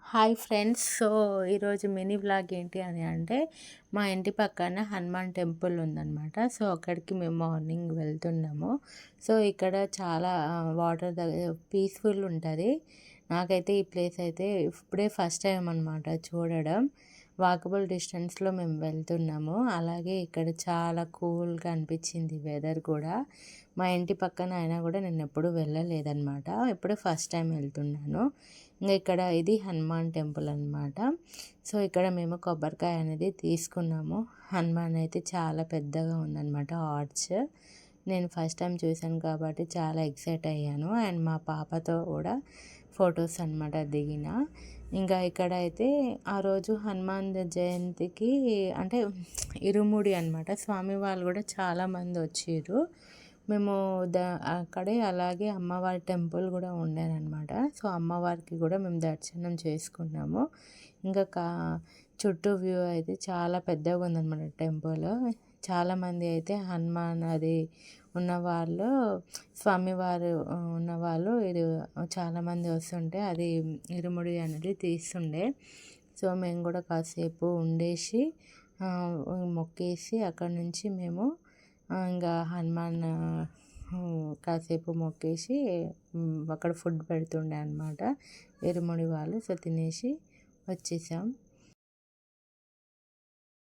Hi friends. So, ఈరోజు mini vlog ఏంటి అని అంటే, మా ఇంటి పక్కన హనుమాన్ టెంపుల్ ఉందనమాట. సో, అక్కడికి మేము మార్నింగ్ వెళ్తున్నాము. సో, ఇక్కడ చాలా వాటర్ పీస్‌ఫుల్ ఉంటది. నాకైతే ఈ ప్లేస్ అయితే ఇప్పుడే ఫస్ట్ టైం అనమాట చూడడం. వాకబుల్ డిస్టెన్స్‌లో మేము వెళ్తున్నాము. అలాగే ఇక్కడ చాలా కూల్‌గా అనిపించింది వెదర్ కూడా. మా ఇంటి పక్కన అయినా కూడా నేనెప్పుడూ వెళ్ళలేదనమాట. ఇప్పుడే ఫస్ట్ టైం వెళ్తున్నాను. ఇంక ఇక్కడ ఇది హనుమాన్ టెంపుల్ అనమాట. సో, ఇక్కడ మేము కొబ్బరికాయ అనేది తీసుకున్నాము. హనుమాన్ అయితే చాలా పెద్దగా ఉందనమాట ఆర్చ్. నేను ఫస్ట్ టైం చూసాను కాబట్టి చాలా ఎక్సైట్ అయ్యాను. అండ్ మా పాపతో కూడా ఫొటోస్ అనమాట దిగిన. ఇంకా ఇక్కడైతే ఆ రోజు హనుమాన్ జయంతికి అంటే ఇరుముడి అనమాట. స్వామి వాళ్ళు కూడా చాలామంది వచ్చిర్రు. మేము అక్కడే అలాగే అమ్మవారి టెంపుల్ కూడా ఉండేనమాట. సో, అమ్మవారికి కూడా మేము దర్శనం చేసుకున్నాము. ఇంకా చుట్టూ వ్యూ అయితే చాలా పెద్దగా ఉందన్నమాట టెంపుల్. చాలామంది అయితే హనుమాన్ అది ఉన్నవాళ్ళు, స్వామివారు ఉన్నవాళ్ళు చాలామంది వస్తుంటే అది ఇరుముడి అనేది తీస్తుండే. సో, మేము కూడా కాసేపు ఉండేసి మొక్కేసి అక్కడి నుంచి మేము ఇంకా హనుమాన్ కాసేపు మొక్కేసి అక్కడ ఫుడ్ పెడుతుండే అనమాట ఇరుముడి వాళ్ళు. సో, తినేసి వచ్చేసాం.